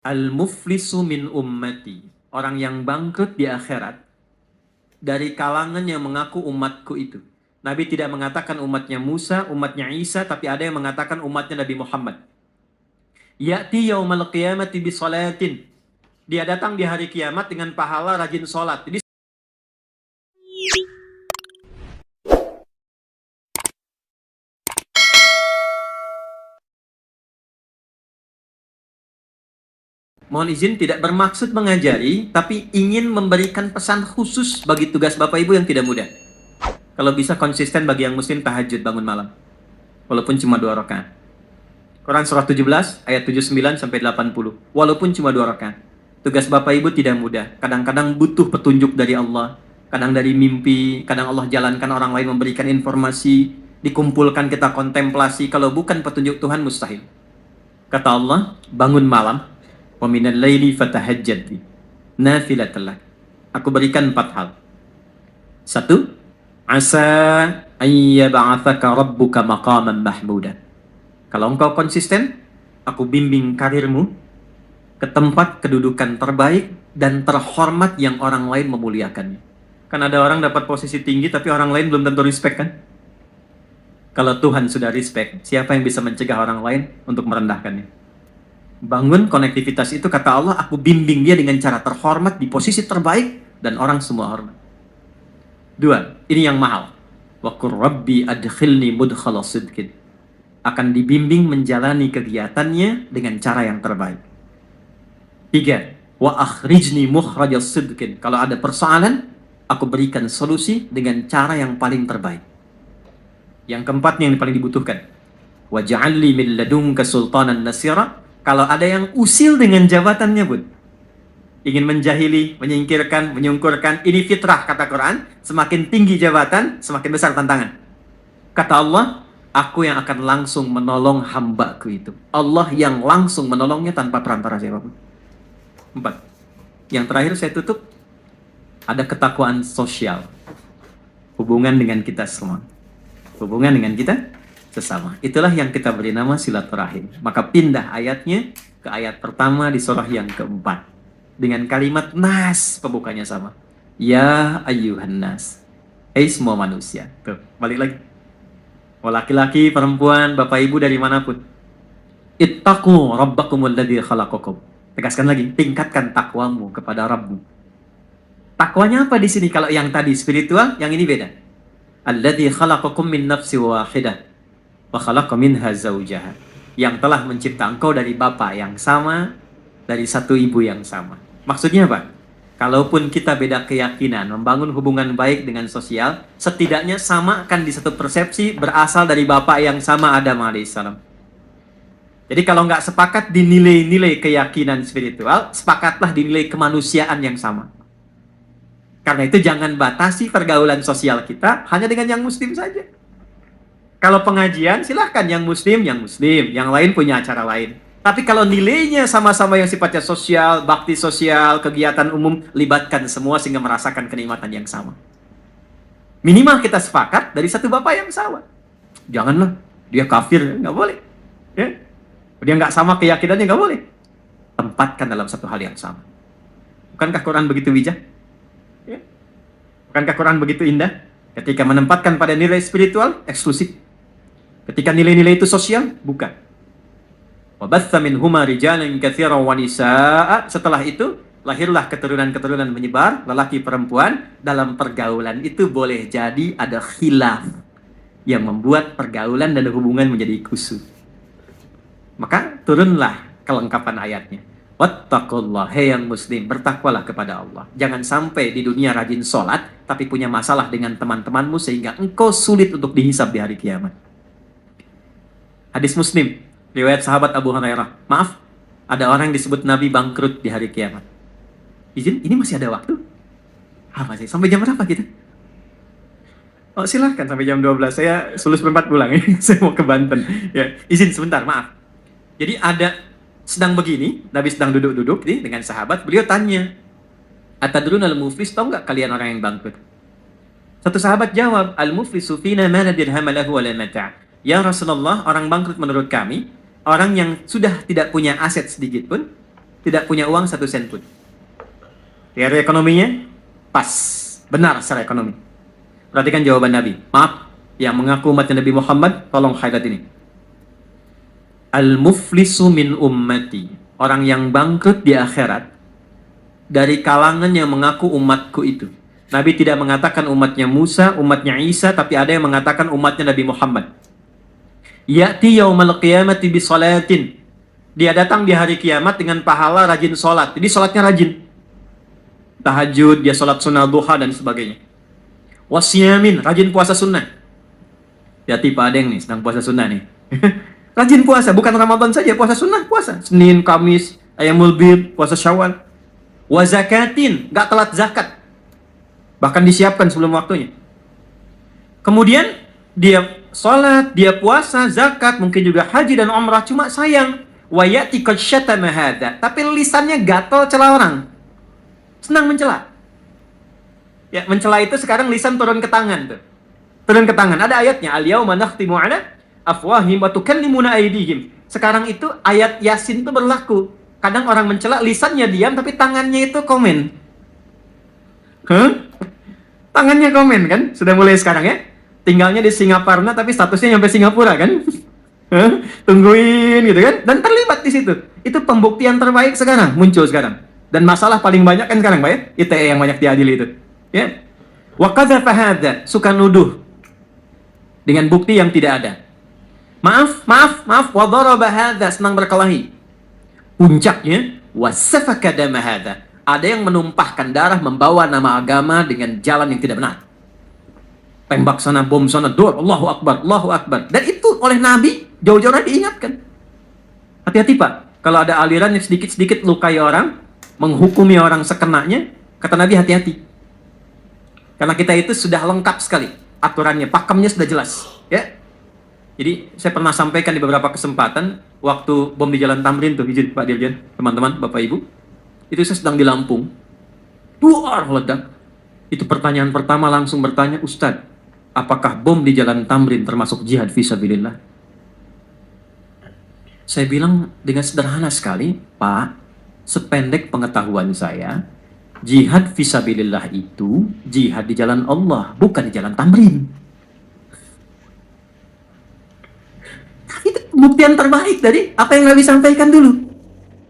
Al-muflisu min ummati. Orang yang bangkrut di akhirat dari kalangan yang mengaku umatku itu. Nabi tidak mengatakan umatnya Musa, umatnya Isa, tapi ada yang mengatakan umatnya Nabi Muhammad. Ya'ti yaumal qiyamati bisolatin. Dia datang di hari kiamat dengan pahala rajin sholat. Jadi mohon izin tidak bermaksud mengajari, tapi ingin memberikan pesan khusus bagi tugas Bapak Ibu yang tidak mudah. Kalau bisa konsisten bagi yang muslim tahajud bangun malam. Walaupun cuma 2 rakaat. Quran surah 17 ayat 79 sampai 80. Walaupun cuma 2 rakaat. Tugas Bapak Ibu tidak mudah. Kadang-kadang butuh petunjuk dari Allah. Kadang dari mimpi, kadang Allah jalankan orang lain memberikan informasi, dikumpulkan kita kontemplasi. Kalau bukan petunjuk Tuhan mustahil. Kata Allah, bangun malam, wa minal laili fatahajjad bi nafilatan lak. Aku berikan 4 hal. 1, asa ayyab'atsaka rabbuka maqaman mahmudan. Kalau engkau konsisten, aku bimbing karirmu ke tempat kedudukan terbaik dan terhormat yang orang lain memuliakannya. Kan ada orang dapat posisi tinggi tapi orang lain belum tentu respect kan? Kalau Tuhan sudah respect, siapa yang bisa mencegah orang lain untuk merendahkannya? Bangun konektivitas itu, kata Allah, aku bimbing dia dengan cara terhormat di posisi terbaik dan orang semua hormat. 2, ini yang mahal. Wa qur rabbi adkhilni mudkhala sidqin. Akan dibimbing menjalani kegiatannya dengan cara yang terbaik. 3, wa akhrijni mukhrajas sidqin. Kalau ada persoalan, aku berikan solusi dengan cara yang paling terbaik. Yang keempat yang paling dibutuhkan. Wa ja'alli min ladunka sultanan nasira. Kalau ada yang usil dengan jabatannya pun, ingin menjahili, menyingkirkan, menyungkurkan, ini fitrah kata Quran. Semakin tinggi jabatan, semakin besar tantangan. Kata Allah, aku yang akan langsung menolong hambaku itu. Allah yang langsung menolongnya tanpa perantara siapapun. 4. Yang terakhir saya tutup, ada ketakwaan sosial. Hubungan dengan kita semua. Hubungan dengan kita sesama. Itulah yang kita beri nama silaturahim. Maka pindah ayatnya ke ayat pertama di surah yang keempat. Dengan kalimat nas, pembukanya sama. Ya ayyuhan nas. Hei semua manusia. Tuh, balik lagi. Oh, laki-laki, perempuan, bapak ibu dari manapun. Ittaqu rabbakumul ladzi khalaqakum. Tegaskan lagi, tingkatkan takwamu kepada Rabbmu. Takwanya apa di sini? Kalau yang tadi spiritual, yang ini beda. Alladzi khalaqakum min nafsin wahidah wa khalaqa minha zawjaha. Yang telah mencipta engkau dari bapa yang sama, dari satu ibu yang sama. Maksudnya apa? Kalaupun kita beda keyakinan, membangun hubungan baik dengan sosial, setidaknya samakan di satu persepsi berasal dari bapak yang sama, Adam alaihissalam. Jadi kalau nggak sepakat di nilai-nilai keyakinan spiritual, sepakatlah di nilai kemanusiaan yang sama. Karena itu jangan batasi pergaulan sosial kita hanya dengan yang muslim saja. Kalau pengajian, silahkan yang muslim, yang lain punya acara lain. Tapi kalau nilainya sama-sama yang sifatnya sosial, bakti sosial, kegiatan umum, libatkan semua sehingga merasakan kenikmatan yang sama. Minimal kita sepakat dari satu bapak yang sama. Janganlah, dia kafir, nggak boleh. Ya? Dia nggak sama keyakinannya, nggak boleh. Tempatkan dalam satu hal yang sama. Bukankah Quran begitu bijak? Ya? Bukankah Quran begitu indah? Ketika menempatkan pada nilai spiritual, eksklusif. Ketika nilai-nilai itu sosial, bukan. Wabatha minhuma rijalan katsiran wa nisaa. Setelah itu, lahirlah keturunan-keturunan menyebar, lelaki perempuan. Dalam pergaulan itu boleh jadi ada khilaf yang membuat pergaulan dan hubungan menjadi kusut. Maka turunlah kelengkapan ayatnya. Wattaqullah, hei yang muslim, bertakwalah kepada Allah. Jangan sampai di dunia rajin sholat, tapi punya masalah dengan teman-temanmu sehingga engkau sulit untuk dihisab di hari kiamat. Hadis Muslim, riwayat sahabat Abu Hurairah. Maaf, ada orang yang disebut Nabi bangkrut di hari kiamat. Izin, ini masih ada waktu? Masih. Sampai jam berapa kita? Oh, silahkan sampai jam 12. Saya sulus berempat pulang. Saya mau ke Banten. Ya, izin sebentar, maaf. Jadi ada sedang begini, Nabi sedang duduk-duduk nih dengan sahabat, beliau tanya, atadruna al-muflis, tahu nggak kalian orang yang bangkrut? Satu sahabat jawab, al-muflisu fina ma la dirham lahu wa la mata'. Ya Rasulullah, orang bangkrut menurut kami, orang yang sudah tidak punya aset sedikit pun, tidak punya uang 1 sen pun. Teori ekonominya pas, benar secara ekonomi. Perhatikan jawaban Nabi. Maaf, yang mengaku umatnya Nabi Muhammad, tolong highlight ini. Al-muflisu min ummati, orang yang bangkrut di akhirat dari kalangan yang mengaku umatku itu. Nabi tidak mengatakan umatnya Musa, umatnya Isa, tapi ada yang mengatakan umatnya Nabi Muhammad. Ya'ti yaumal qiyamati bi salatin. Dia datang di hari kiamat dengan pahala rajin sholat. Jadi sholatnya rajin. Tahajud, dia sholat sunnah duha dan sebagainya. Wasyamin, rajin puasa sunnah. Hati Pak Adeng nih, sedang puasa sunnah nih. Rajin puasa, bukan Ramadan saja, puasa sunnah, puasa. Senin, Kamis, Ayyamul Bid, puasa Syawal. Wa zakatin, gak telat zakat. Bahkan disiapkan sebelum waktunya. Kemudian dia sholat, dia puasa, zakat, mungkin juga haji dan umrah. Cuma sayang, wa ya'ti qad syatama hadza, tapi lisannya gatal cela orang. Senang mencela. Ya, mencela itu sekarang lisan turun ke tangan tuh. Turun ke tangan. Ada ayatnya, al-yauma nakhtimu 'ala afwahihim wa tukallimuna aydihim. Sekarang itu ayat Yasin itu berlaku. Kadang orang mencela lisannya diam tapi tangannya itu komen. Tangannya komen kan? Sudah mulai sekarang ya. Tinggalnya di Singaparna tapi statusnya nyampe Singapura kan? Tungguin gitu kan? Dan terlibat di situ. Itu pembuktian terbaik sekarang, muncul sekarang. Dan masalah paling banyak kan sekarang, Pak ya? ITE yang banyak diadili itu. Ya. Wa qadzafa hadza, suka nuduh dengan bukti yang tidak ada. Maaf, wa daraba hadza, senang berkelahi. Puncaknya wa safaka dama hadza. Ada yang menumpahkan darah, membawa nama agama dengan jalan yang tidak benar. Tembak sana, bom sana, doa, Allahu Akbar, Allahu Akbar. Dan itu oleh Nabi jauh-jauh diingatkan. Hati-hati Pak, kalau ada aliran yang sedikit-sedikit lukai orang, menghukumi orang sekenanya, kata Nabi hati-hati. Karena kita itu sudah lengkap sekali aturannya, pakemnya sudah jelas. Ya. Jadi saya pernah sampaikan di beberapa kesempatan, waktu bom di Jalan Tamrin tuh, izin Pak Dirjen, teman-teman, Bapak Ibu, itu saya sedang di Lampung, duar ledak. Itu pertanyaan pertama langsung bertanya, Ustadz, apakah bom di Jalan Tamrin termasuk jihad fisabilillah? Saya bilang dengan sederhana sekali, Pak, sependek pengetahuan saya, jihad fisabilillah itu jihad di jalan Allah, bukan di Jalan Tamrin. Itu pembuktian terbaik dari apa yang Nabi sampaikan dulu.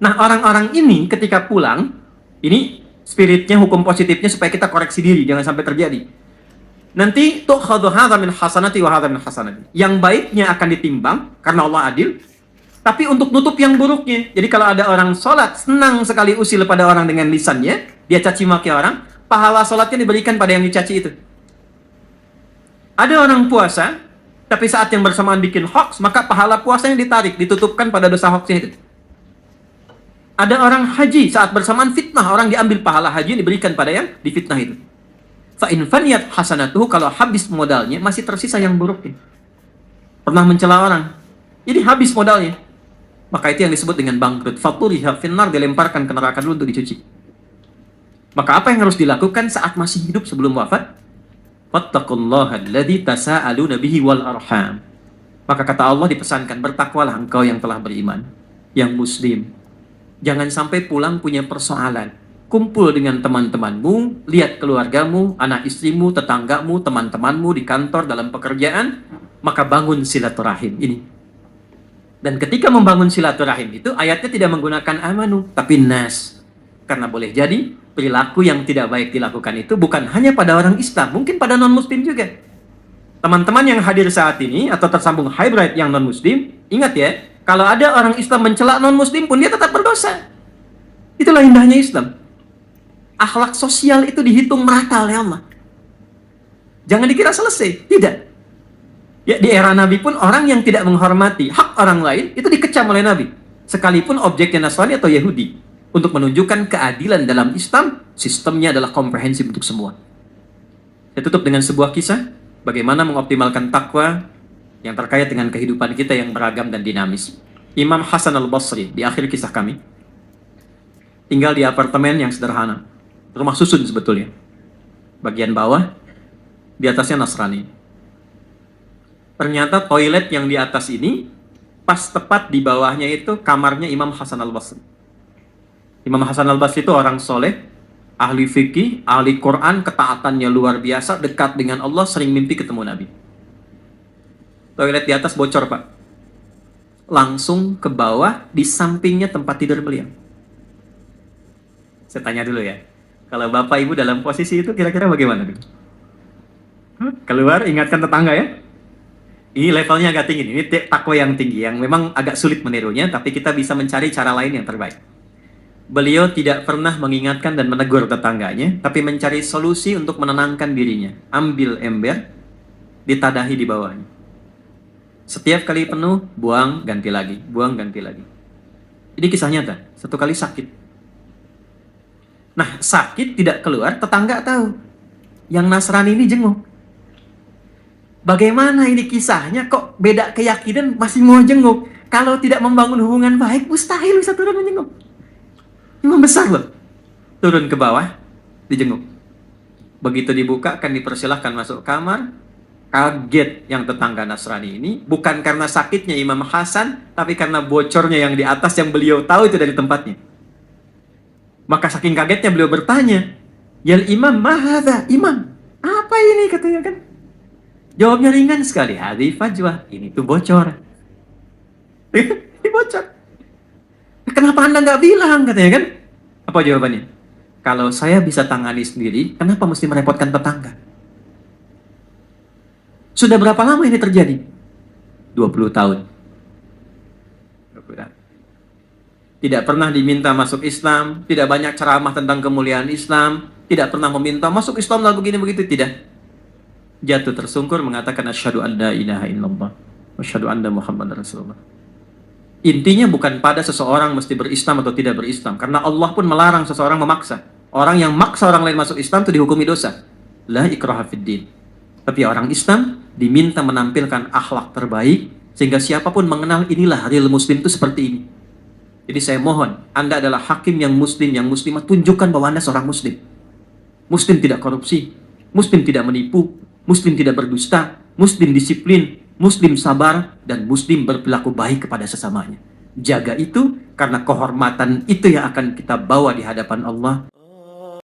Nah, orang-orang ini ketika pulang, ini spiritnya, hukum positifnya supaya kita koreksi diri, jangan sampai terjadi. Nanti tu'khadhu hadza min hasanati wa hadza min hasanati. Yang baiknya akan ditimbang karena Allah adil, tapi untuk nutup yang buruknya. Jadi kalau ada orang sholat, senang sekali usil pada orang dengan lisannya, dia caci maki orang, pahala sholatnya diberikan pada yang dicaci itu. Ada orang puasa, tapi saat yang bersamaan bikin hoax, maka pahala puasanya ditarik, ditutupkan pada dosa hoaxnya itu. Ada orang haji, saat bersamaan fitnah, orang diambil pahala haji diberikan pada yang difitnah itu. Fa'in faniyat hasanatuhu, kalau habis modalnya, masih tersisa yang buruknya. Pernah mencela orang, jadi habis modalnya. Maka itu yang disebut dengan bangkrut. Faturiha finnar, dilemparkan ke neraka dulu untuk dicuci. Maka apa yang harus dilakukan saat masih hidup sebelum wafat? Fattaqullaha alladzi tasa'aluna bihi wal arham. Maka kata Allah dipesankan, bertakwalah engkau yang telah beriman, yang muslim. Jangan sampai pulang punya persoalan. Kumpul dengan teman-temanmu, lihat keluargamu, anak istrimu, tetanggamu, teman-temanmu di kantor, dalam pekerjaan, maka bangun silaturahim ini. Dan ketika membangun silaturahim itu, ayatnya tidak menggunakan amanu, tapi nas. Karena boleh jadi, perilaku yang tidak baik dilakukan itu bukan hanya pada orang Islam, mungkin pada non-Muslim juga. Teman-teman yang hadir saat ini, atau tersambung hybrid yang non-Muslim, ingat ya, kalau ada orang Islam mencela non-Muslim pun, dia tetap berdosa. Itulah indahnya Islam. Akhlak sosial itu dihitung merata oleh Allah. Jangan dikira selesai. Tidak. Ya, di era Nabi pun orang yang tidak menghormati hak orang lain, itu dikecam oleh Nabi. Sekalipun objeknya Nasrani atau Yahudi. Untuk menunjukkan keadilan dalam Islam, sistemnya adalah komprehensif untuk semua. Saya tutup dengan sebuah kisah, bagaimana mengoptimalkan takwa yang terkait dengan kehidupan kita yang beragam dan dinamis. Imam Hasan al-Basri, di akhir kisah kami, tinggal di apartemen yang sederhana. Rumah susun sebetulnya. Bagian bawah, di atasnya Nasrani. Ternyata toilet yang di atas ini, pas tepat di bawahnya itu kamarnya Imam Hasan al-Basri. Imam Hasan al-Basri itu orang soleh, ahli fikih, ahli Quran, ketaatannya luar biasa, dekat dengan Allah, sering mimpi ketemu Nabi. Toilet di atas bocor, Pak. Langsung ke bawah, di sampingnya tempat tidur beliau. Saya tanya dulu ya, kalau Bapak Ibu dalam posisi itu kira-kira bagaimana? Keluar, ingatkan tetangga ya. Ini levelnya agak tinggi, ini takwa yang tinggi, yang memang agak sulit menirunya, tapi kita bisa mencari cara lain yang terbaik. Beliau tidak pernah mengingatkan dan menegur tetangganya, tapi mencari solusi untuk menenangkan dirinya. Ambil ember, ditadahi di bawahnya. Setiap kali penuh, buang, ganti lagi. Buang, ganti lagi. Ini kisah nyata. Satu kali sakit. Nah, sakit tidak keluar, tetangga tahu. Yang Nasrani ini jenguk. Bagaimana ini kisahnya? Kok beda keyakinan masih mau jenguk? Kalau tidak membangun hubungan baik, mustahil bisa turun menjenguk. Imam besar loh. Turun ke bawah, dijenguk. Begitu dibuka, akan dipersilahkan masuk kamar. Kaget yang tetangga Nasrani ini. Bukan karena sakitnya Imam Hasan, tapi karena bocornya yang di atas yang beliau tahu itu dari tempatnya. Maka saking kagetnya beliau bertanya, "Yal Imam, mahadha?" Imam, apa ini katanya kan? Jawabnya ringan sekali. Hadhi fajwah. Ini tuh bocor. Ini bocor. Kenapa Anda nggak bilang, katanya kan? Apa jawabannya? Kalau saya bisa tangani sendiri, kenapa mesti merepotkan tetangga? Sudah berapa lama ini terjadi? 20 tahun. Tidak pernah diminta masuk Islam, tidak banyak ceramah tentang kemuliaan Islam, tidak pernah meminta masuk Islam lah begini begitu, tidak. Jatuh tersungkur mengatakan asyhadu an la ilaha illallah wa asyhadu anna Muhammadar Rasulullah. Intinya bukan pada seseorang mesti berislam atau tidak berislam, karena Allah pun melarang seseorang memaksa. Orang yang maksa orang lain masuk Islam itu dihukumi dosa. La ikraha fid din. Tapi orang Islam diminta menampilkan akhlak terbaik sehingga siapapun mengenal inilah real muslim itu seperti ini. Jadi saya mohon, Anda adalah hakim yang muslim, yang muslimah, tunjukkan bahwa Anda seorang muslim. Muslim tidak korupsi, muslim tidak menipu, muslim tidak berdusta, muslim disiplin, muslim sabar, dan muslim berperilaku baik kepada sesamanya. Jaga itu, karena kehormatan itu yang akan kita bawa di hadapan Allah.